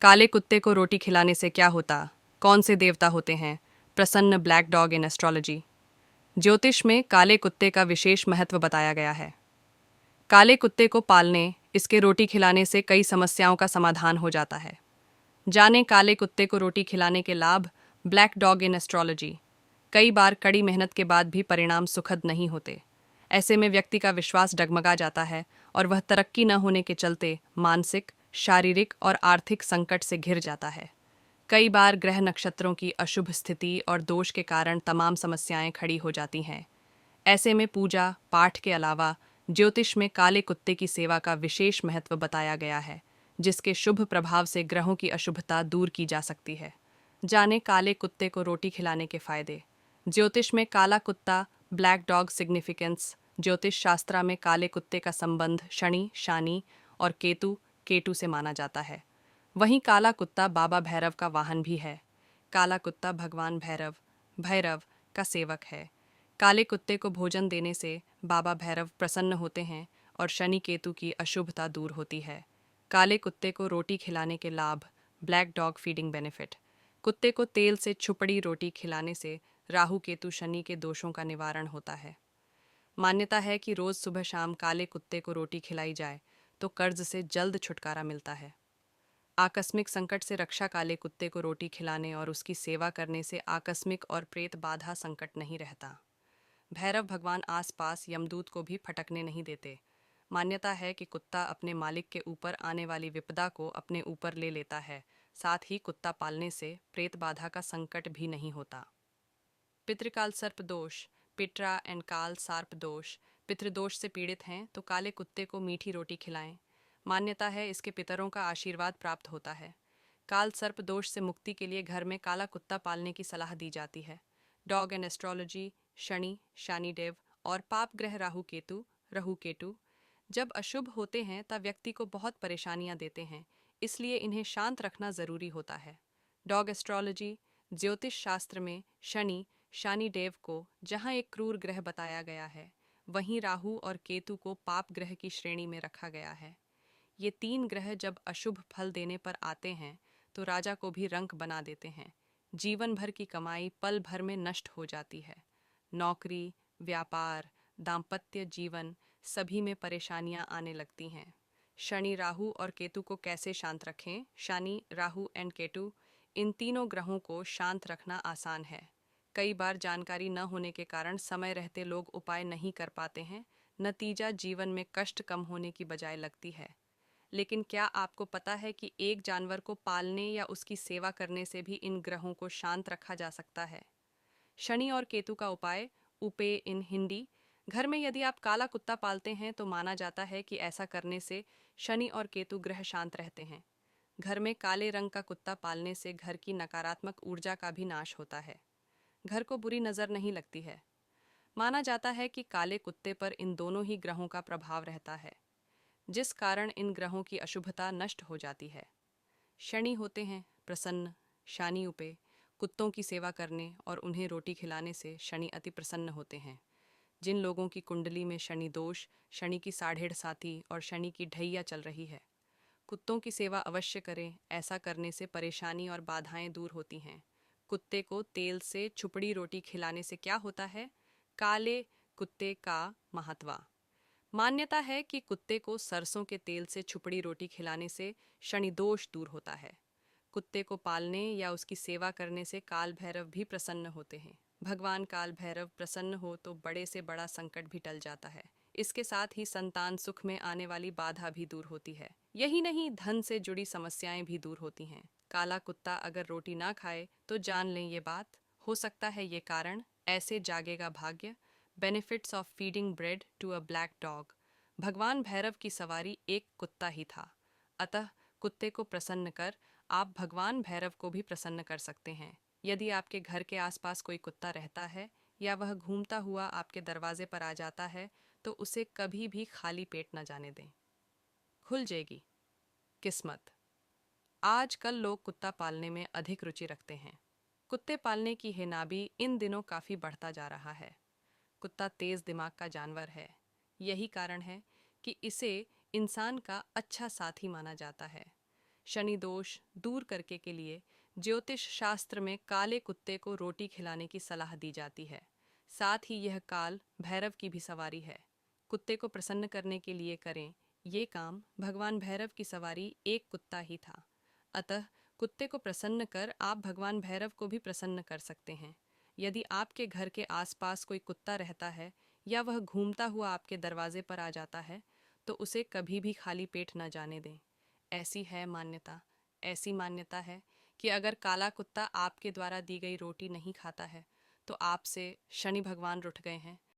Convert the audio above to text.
काले कुत्ते को रोटी खिलाने से क्या होता? कौन से देवता होते हैं? प्रसन्न ब्लैक डॉग इन एस्ट्रोलॉजी। ज्योतिष में काले कुत्ते का विशेष महत्व बताया गया है। काले कुत्ते को पालने, इसके रोटी खिलाने से कई समस्याओं का समाधान हो जाता है। जाने काले कुत्ते को रोटी खिलाने के लाभ। Black dog in astrology. कई बार कड़ी मेहनत के बाद भी परिणाम सुखद नहीं होते। ऐसे में व्यक्ति का विश्वास डगमगा जाता है और वह तरक्की न होने के चलते मानसिक, शारीरिक और आर्थिक संकट से घिर जाता है। कई बार ग्रह नक्षत्रों की अशुभ स्थिति और दोष के कारण तमाम समस्याएं खड़ी हो जाती हैं। ऐसे में पूजा पाठ के अलावा ज्योतिष में काले कुत्ते की सेवा का विशेष महत्व बताया गया है, जिसके शुभ प्रभाव से ग्रहों की अशुभता दूर की जा सकती है। जाने काले कुत्ते को रोटी खिलाने के फायदे। ज्योतिष में काला कुत्ता ब्लैक डॉग सिग्निफिकेंस। ज्योतिष शास्त्र में काले कुत्ते का संबंध शनि, शानी और केतु केटु से माना जाता है। वहीं काला कुत्ता बाबा भैरव का वाहन भी है। काला कुत्ता भगवान भैरव भैरव का सेवक है। काले कुत्ते को भोजन देने से बाबा भैरव प्रसन्न होते हैं और शनि केतु की अशुभता दूर होती है। काले कुत्ते को रोटी खिलाने के लाभ। Black dog feeding benefit. कुत्ते को तेल से छुपड़ी रोटी खिलाने से राहु केतु शनि के दोषों का निवारण होता है। मान्यता है कि रोज सुबह शाम काले कुत्ते को रोटी खिलाई जाए तो कर्ज से जल्द छुटकारा मिलता है। आकस्मिक संकट से रक्षा। काले कुत्ते को रोटी खिलाने और उसकी सेवा करने से आकस्मिक और प्रेत बाधा संकट नहीं रहता। भैरव भगवान आसपास यमदूत को भी फटकने नहीं देते। मान्यता है कि कुत्ता अपने मालिक के ऊपर आने वाली विपदा को अपने ऊपर ले लेता है। साथ ही कुत्ता पालने से प्रेत बाधा का संकट भी नहीं होता। पितृकाल सर्प दोष। पिट्रा एंड काल सर्प दोष। पितृदोष से पीड़ित हैं तो काले कुत्ते को मीठी रोटी खिलाएं। मान्यता है इसके पितरों का आशीर्वाद प्राप्त होता है। काल सर्प दोष से मुक्ति के लिए घर में काला कुत्ता पालने की सलाह दी जाती है। Dog and astrology. Shani, Shanidev और पाप ग्रह राहु केतु जब अशुभ होते हैं तब व्यक्ति को बहुत परेशानियां देते हैं, इसलिए इन्हें शांत रखना जरूरी होता है। Dog astrology. ज्योतिष शास्त्र में शनि, शनिदेव को जहां एक क्रूर ग्रह बताया गया है, वहीं राहु और केतु को पाप ग्रह की श्रेणी में रखा गया है। ये तीन ग्रह जब अशुभ फल देने पर आते हैं तो राजा को भी रंक बना देते हैं। जीवन भर की कमाई पल भर में नष्ट हो जाती है। नौकरी, व्यापार, दाम्पत्य जीवन सभी में परेशानियां आने लगती हैं। शनि, राहु और केतु को कैसे शांत रखें? शनि, राहु एंड केतु, इन तीनों ग्रहों को शांत रखना आसान है। कई बार जानकारी न होने के कारण समय रहते लोग उपाय नहीं कर पाते हैं। नतीजा जीवन में कष्ट कम होने की बजाय लगती है। लेकिन क्या आपको पता है कि एक जानवर को पालने या उसकी सेवा करने से भी इन ग्रहों को शांत रखा जा सकता है? शनि और केतु का उपाय। उपे इन हिंदी। घर में यदि आप काला कुत्ता पालते हैं तो माना जाता है कि ऐसा करने से शनि और केतु ग्रह शांत रहते हैं। घर में काले रंग का कुत्ता पालने से घर की नकारात्मक ऊर्जा का भी नाश होता है। घर को बुरी नजर नहीं लगती है। माना जाता है कि काले कुत्ते पर इन दोनों ही ग्रहों का प्रभाव रहता है, जिस कारण इन ग्रहों की अशुभता नष्ट हो जाती है। शनि होते हैं प्रसन्न। शनि उपे। कुत्तों की सेवा करने और उन्हें रोटी खिलाने से शनि अति प्रसन्न होते हैं। जिन लोगों की कुंडली में शनि दोष, शनि की साढ़ेढ़ साथी और शनि की ढैया चल रही है, कुत्तों की सेवा अवश्य करें। ऐसा करने से परेशानी और बाधाएं दूर होती हैं। कुत्ते को तेल से छुपड़ी रोटी खिलाने से क्या होता है? काले कुत्ते का महत्व। मान्यता है कि कुत्ते को सरसों के तेल से छुपड़ी रोटी खिलाने से शनि दोष दूर होता है। कुत्ते को पालने या उसकी सेवा करने से काल भैरव भी प्रसन्न होते हैं। भगवान काल भैरव प्रसन्न हो तो बड़े से बड़ा संकट भी टल जाता है। इसके साथ ही संतान सुख में आने वाली बाधा भी दूर होती है। यही नहीं, धन से जुड़ी समस्याएं भी दूर होती हैं। काला कुत्ता अगर रोटी ना खाए तो जान लें ये बात, हो सकता है ये कारण, ऐसे जागेगा भाग्य। Benefits of feeding bread to a black dog. भगवान भैरव की सवारी एक कुत्ता ही था, अतः कुत्ते को प्रसन्न कर आप भगवान भैरव को भी प्रसन्न कर सकते हैं। यदि आपके घर के आसपास कोई कुत्ता रहता है या वह घूमता हुआ आपके दरवाजे पर आ जाता है तो उसे कभी भी खाली पेट न जाने दें। खुल जाएगी किस्मत। आजकल लोग कुत्ता पालने में अधिक रुचि रखते हैं। कुत्ते पालने की हेनाबी इन दिनों काफ़ी बढ़ता जा रहा है। कुत्ता तेज दिमाग का जानवर है। यही कारण है कि इसे इंसान का अच्छा साथी माना जाता है। शनि दोष दूर करने के लिए ज्योतिष शास्त्र में काले कुत्ते को रोटी खिलाने की सलाह दी जाती है। साथ ही यह काल भैरव की भी सवारी है। कुत्ते को प्रसन्न करने के लिए करें ये काम। भगवान भैरव की सवारी एक कुत्ता ही था, अतः कुत्ते को प्रसन्न कर आप भगवान भैरव को भी प्रसन्न कर सकते हैं। यदि आपके घर के आसपास कोई कुत्ता रहता है या वह घूमता हुआ आपके दरवाजे पर आ जाता है तो उसे कभी भी खाली पेट न जाने दें। ऐसी मान्यता है कि अगर काला कुत्ता आपके द्वारा दी गई रोटी नहीं खाता है तो आपसे शनि भगवान रुठ गए हैं।